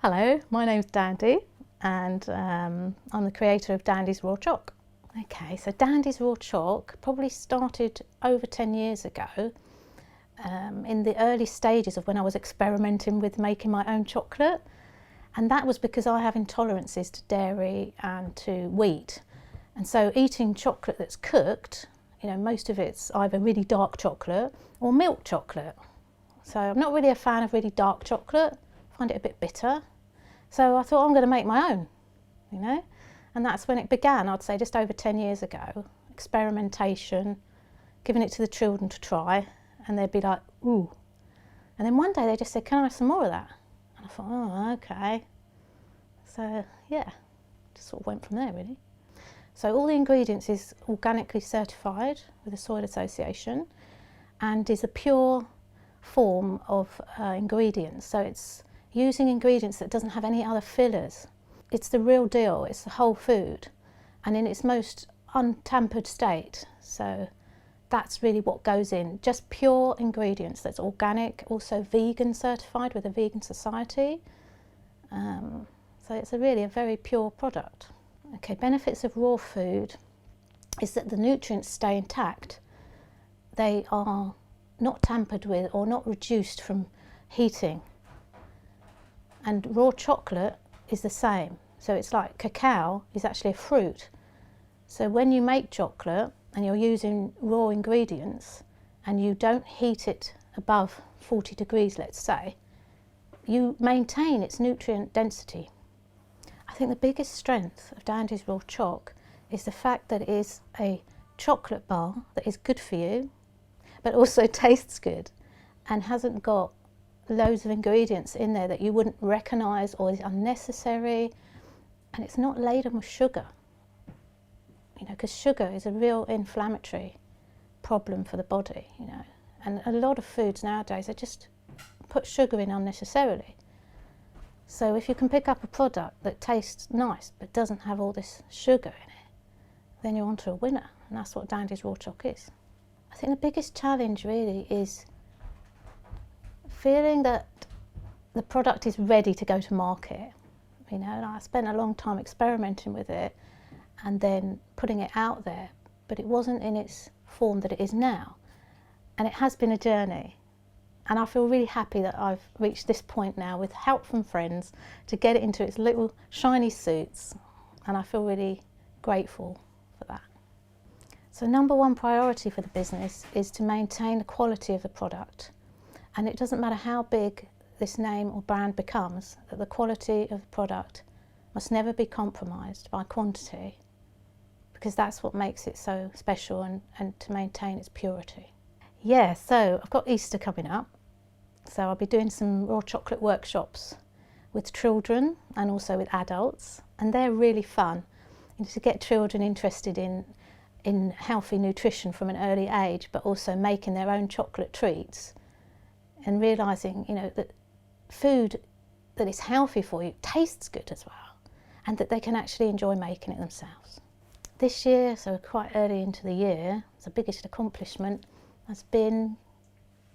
Hello, my name's Dandy and I'm the creator of Dandy's Raw Choc. Okay, so Dandy's Raw Choc probably started over 10 years ago in the early stages of when I was experimenting with making my own chocolate, and that was because I have intolerances to dairy and to wheat, and so eating chocolate that's cooked, you know, most of it's either really dark chocolate or milk chocolate. So I'm not really a fan of really dark chocolate, I find it a bit bitter. So I thought I'm going to make my own, you know, and that's when it began, I'd say just over 10 years ago. Experimentation, giving it to the children to try, and they'd be like, ooh. And then one day they just said, can I have some more of that? And I thought, oh, okay. So yeah, just sort of went from there really. So all the ingredients is organically certified with the Soil Association and is a pure form of ingredients. So it's using ingredients that doesn't have any other fillers. It's the real deal, it's the whole food and in its most untampered state. So that's really what goes in, just pure ingredients that's organic, also vegan certified with a vegan society. So it's really a very pure product. Okay, benefits of raw food is that the nutrients stay intact. They are not tampered with or not reduced from heating. And raw chocolate is the same. So it's like cacao is actually a fruit. So when you make chocolate and you're using raw ingredients and you don't heat it above 40 degrees, let's say, you maintain its nutrient density. I think the biggest strength of Dandy's Raw Choc is the fact that it is a chocolate bar that is good for you, but also tastes good and hasn't got loads of ingredients in there that you wouldn't recognise or is unnecessary, and it's not laden with sugar, you know, because sugar is a real inflammatory problem for the body, you know, and a lot of foods nowadays they just put sugar in unnecessarily. So if you can pick up a product that tastes nice but doesn't have all this sugar in it, then you're onto a winner, and that's what Dandy's Raw Choc is. I think the biggest challenge really is feeling that the product is ready to go to market. You know, and I spent a long time experimenting with it and then putting it out there, but it wasn't in its form that it is now. And it has been a journey. And I feel really happy that I've reached this point now with help from friends to get it into its little shiny suits. And I feel really grateful for that. So number one priority for the business is to maintain the quality of the product. And it doesn't matter how big this name or brand becomes, that the quality of the product must never be compromised by quantity, because that's what makes it so special and to maintain its purity. Yeah, so I've got Easter coming up, so I'll be doing some raw chocolate workshops with children and also with adults, and they're really fun, you know, to get children interested in healthy nutrition from an early age, but also making their own chocolate treats and realising, you know, that food that is healthy for you tastes good as well, and that they can actually enjoy making it themselves. This year, so quite early into the year, the biggest accomplishment has been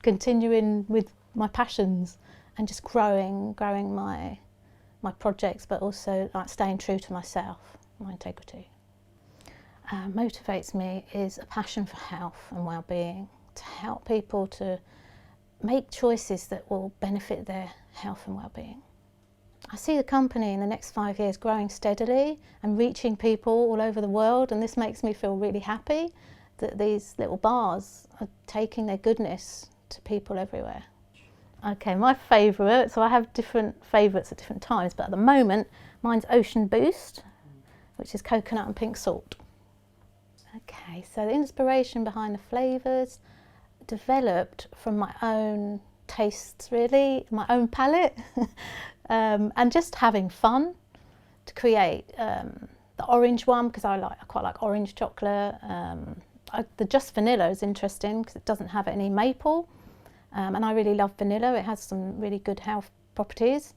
continuing with my passions and just growing my projects, but also like staying true to myself, my integrity. Motivates me is a passion for health and well-being, to help people to make choices that will benefit their health and well-being. I see the company in the next 5 years growing steadily and reaching people all over the world, and this makes me feel really happy that these little bars are taking their goodness to people everywhere. Okay, my favourite, so I have different favourites at different times, but at the moment mine's Ocean Boost, which is coconut and pink salt. Okay, so the inspiration behind the flavours developed from my own tastes really, my own palate, and just having fun to create the orange one, because I quite like orange chocolate. The just vanilla is interesting because it doesn't have any maple, and I really love vanilla. It has some really good health properties.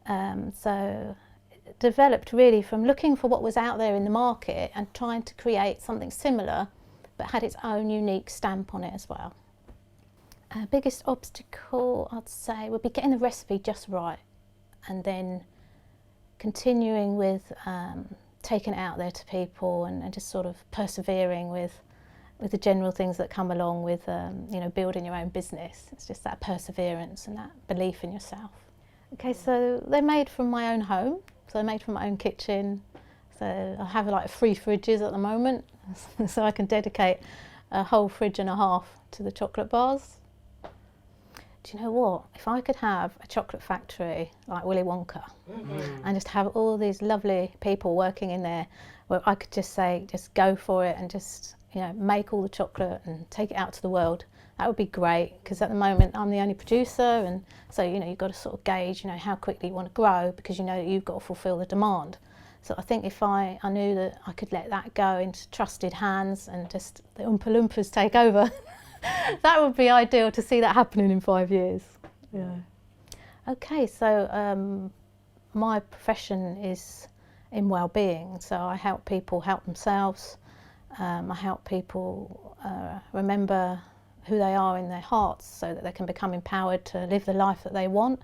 So it developed really from looking for what was out there in the market and trying to create something similar but had its own unique stamp on it as well. Biggest obstacle, I'd say, would be getting the recipe just right. and then continuing with taking it out there to people, and just sort of persevering with the general things that come along with you know, building your own business. It's just that perseverance and that belief in yourself. Okay, so they're made from my own home, so they're made from my own kitchen. So I have like 3 fridges at the moment, so I can dedicate a whole fridge and a half to the chocolate bars. Do you know what? If I could have a chocolate factory like Willy Wonka, and just have all these lovely people working in there, where I could just say, just go for it and just, you know, make all the chocolate and take it out to the world, that would be great. Because at the moment I'm the only producer, and so, you know, you've got to sort of gauge, you know, how quickly you want to grow, because you know you've got to fulfil the demand. So I think if I knew that I could let that go into trusted hands and just the Oompa Loompas take over, that would be ideal to see that happening in 5 years. Yeah. Okay, so my profession is in well-being, so I help people help themselves. I help people remember who they are in their hearts, so that they can become empowered to live the life that they want.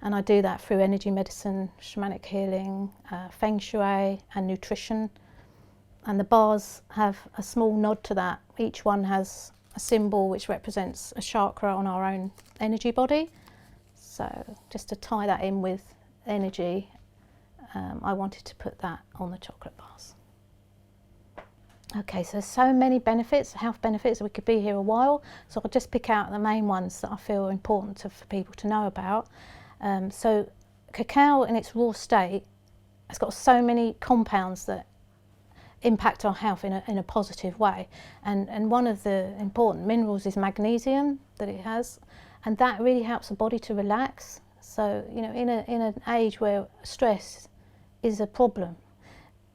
And I do that through energy medicine, shamanic healing, Feng Shui and nutrition. And the bars have a small nod to that. Each one has a symbol which represents a chakra on our own energy body. So just to tie that in with energy, I wanted to put that on the chocolate bars. Okay, so many benefits, health benefits, we could be here a while. So I'll just pick out the main ones that I feel important for people to know about. So cacao in its raw state has got so many compounds that impact our health in a positive way, and one of the important minerals is magnesium that it has, and that really helps the body to relax. So, you know, in an age where stress is a problem,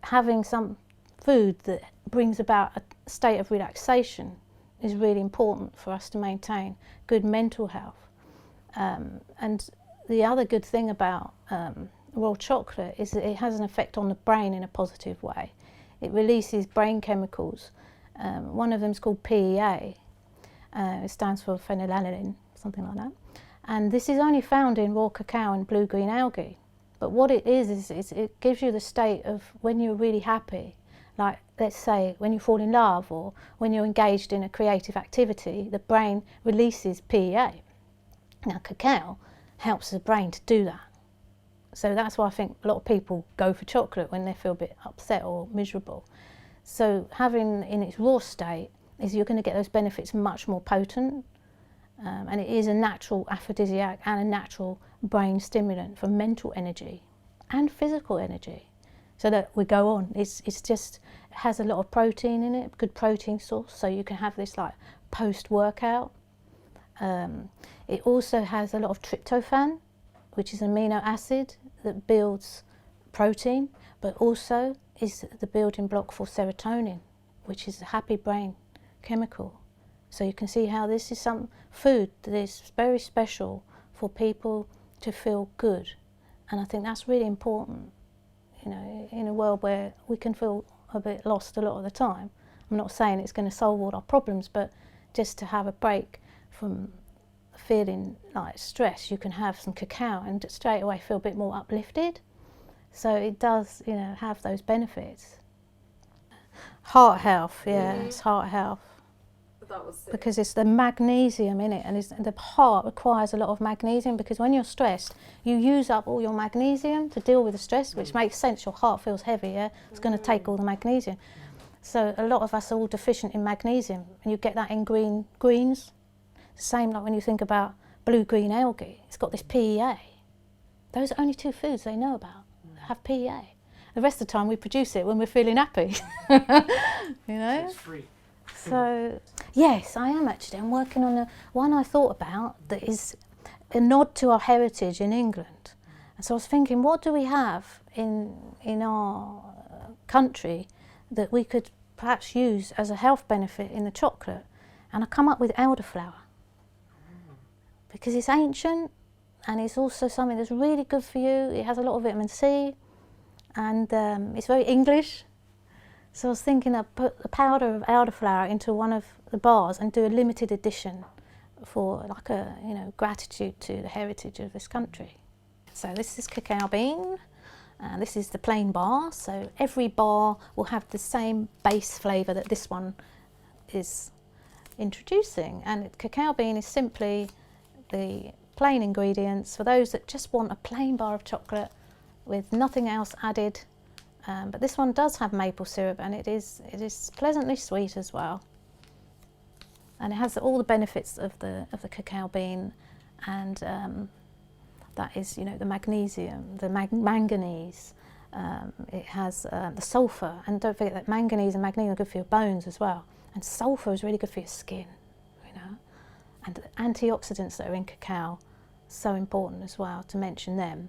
having some food that brings about a state of relaxation is really important for us to maintain good mental health. And the other good thing about raw chocolate is that it has an effect on the brain in a positive way. It releases brain chemicals. One of them is called PEA. It stands for phenylalanine, something like that. And this is only found in raw cacao and blue-green algae. But what it is it gives you the state of when you're really happy. Like, let's say, when you fall in love or when you're engaged in a creative activity, the brain releases PEA. Now, cacao helps the brain to do that. So that's why I think a lot of people go for chocolate when they feel a bit upset or miserable. So having in its raw state is you're going to get those benefits much more potent, and it is a natural aphrodisiac and a natural brain stimulant for mental energy and physical energy. So that we go on, it has a lot of protein in it, good protein source, so you can have this like post-workout. It also has a lot of tryptophan, which is an amino acid that builds protein, but also is the building block for serotonin, which is a happy brain chemical. So you can see how this is some food that is very special for people to feel good. And I think that's really important, you know, in a world where we can feel a bit lost a lot of the time. I'm not saying it's going to solve all our problems, but just to have a break from feeling like stress, you can have some cacao and straight away feel a bit more uplifted. So it does, you know, have those benefits. Heart health, yeah, it's heart health. That was sick. Because it's the magnesium in it, and the heart requires a lot of magnesium, because when you're stressed, you use up all your magnesium to deal with the stress, which makes sense. Your heart feels heavy, yeah? It's going to take all the magnesium. So a lot of us are all deficient in magnesium, and you get that in greens. Same like when you think about blue-green algae, it's got this PEA. Those are only 2 foods they know about that have PEA. The rest of the time we produce it when we're feeling happy. You know? It's free. So, yes, I am actually. I'm working on one I thought about that is a nod to our heritage in England. And so I was thinking, what do we have in our country that we could perhaps use as a health benefit in the chocolate? And I come up with elderflower, because it's ancient and it's also something that's really good for you. It has a lot of vitamin C, and it's very English. So I was thinking I'd put the powder of elderflower into one of the bars and do a limited edition for like a, you know, gratitude to the heritage of this country. So this is cacao bean, and this is the plain bar. So every bar will have the same base flavour that this one is introducing. And cacao bean is simply the plain ingredients for those that just want a plain bar of chocolate with nothing else added. But this one does have maple syrup, and it is pleasantly sweet as well. And it has all the benefits of the cacao bean, and that is, you know, the magnesium, the manganese. It has the sulphur, and don't forget that manganese and magnesium are good for your bones as well. And sulphur is really good for your skin, you know. And the antioxidants that are in cacao, so important as well to mention them,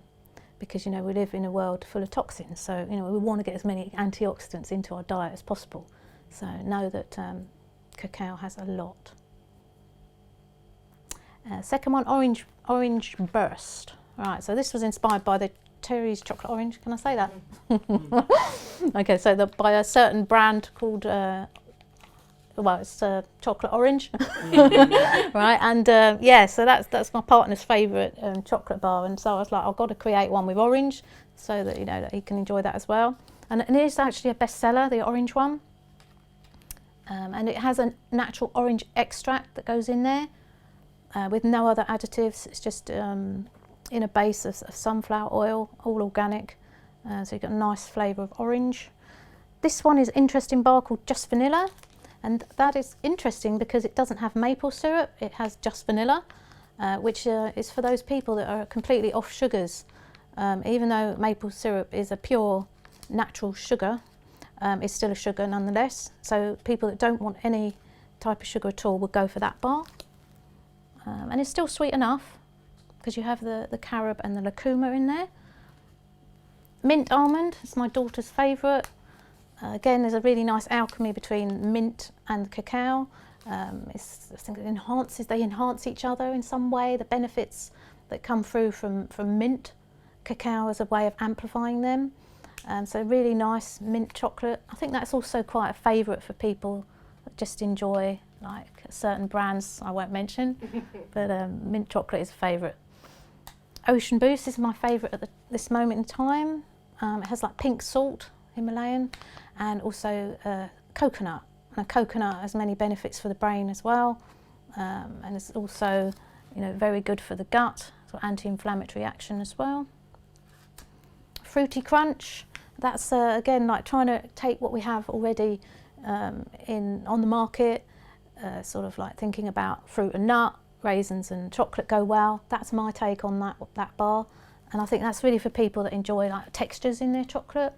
because, you know, we live in a world full of toxins. So, you know, we want to get as many antioxidants into our diet as possible. So know that cacao has a lot. Second one, orange burst. Right, so this was inspired by the Terry's chocolate orange. Can I say that? Okay, so by a certain brand called, well, it's chocolate orange, right? And yeah, so that's my partner's favourite chocolate bar, and so I was like, I've got to create one with orange, so that, you know, that he can enjoy that as well. And it is actually a bestseller, the orange one, and it has a natural orange extract that goes in there with no other additives. It's just in a base of sunflower oil, all organic, so you've got a nice flavour of orange. This one is an interesting bar called Just Vanilla, and that is interesting because it doesn't have maple syrup, it has just vanilla, which is for those people that are completely off sugars. Even though maple syrup is a pure natural sugar, it's still a sugar nonetheless, so people that don't want any type of sugar at all would go for that bar. And it's still sweet enough, because you have the carob and the lucuma in there. Mint almond is my daughter's favourite. Again, there's a really nice alchemy between mint and cacao. I think they enhance each other in some way. The benefits that come through from mint, cacao as a way of amplifying them. So really nice mint chocolate. I think that's also quite a favourite for people that just enjoy like certain brands I won't mention, but mint chocolate is a favourite. Ocean Boost is my favourite at this moment in time. It has like pink salt, Himalayan, and also coconut. Now, coconut has many benefits for the brain as well, and it's also, you know, very good for the gut, so anti-inflammatory action as well. Fruity Crunch, that's again like trying to take what we have already on the market, sort of like thinking about fruit and nut, raisins and chocolate go well. That's my take on that bar, and I think that's really for people that enjoy like textures in their chocolate.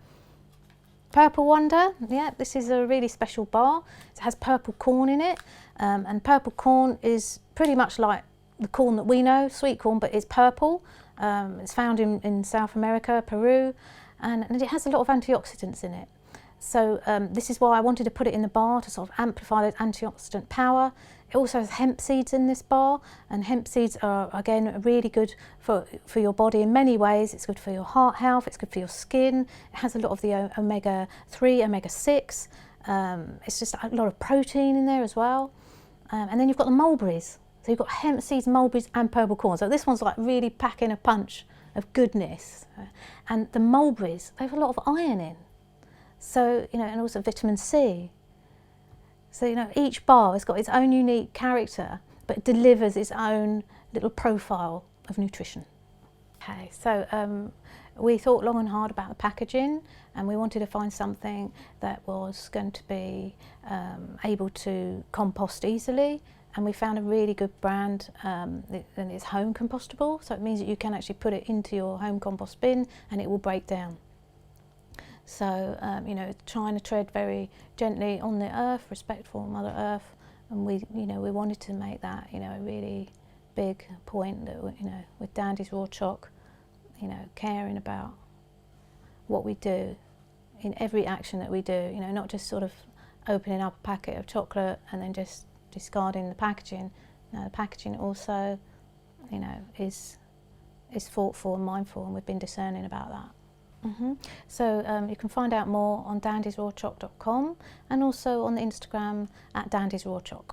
Purple Wonder, yeah, this is a really special bar. It has purple corn in it, and purple corn is pretty much like the corn that we know, sweet corn, but it's purple. It's found in South America, Peru, and it has a lot of antioxidants in it. So this is why I wanted to put it in the bar, to sort of amplify the antioxidant power. It also has hemp seeds in this bar, and hemp seeds are, again, really good for your body in many ways. It's good for your heart health, it's good for your skin. It has a lot of the omega-3, omega-6. It's just a lot of protein in there as well. And then you've got the mulberries. So you've got hemp seeds, mulberries and purple corn. So this one's like really packing a punch of goodness. And the mulberries, they have a lot of iron in. So, you know, and also vitamin C. So, you know, each bar has got its own unique character, but it delivers its own little profile of nutrition. Okay, so we thought long and hard about the packaging, and we wanted to find something that was going to be able to compost easily, and we found a really good brand, and it's home compostable, so it means that you can actually put it into your home compost bin and it will break down. So, you know, trying to tread very gently on the earth, respectful of Mother Earth, and we wanted to make that, you know, a really big point that, you know, with Dandy's Raw Choc, you know, caring about what we do in every action that we do, you know, not just sort of opening up a packet of chocolate and then just discarding the packaging. No, the packaging also, you know, is thoughtful and mindful, and we've been discerning about that. So you can find out more on dandysrawchoc.com and also on the Instagram at dandysrawchoc.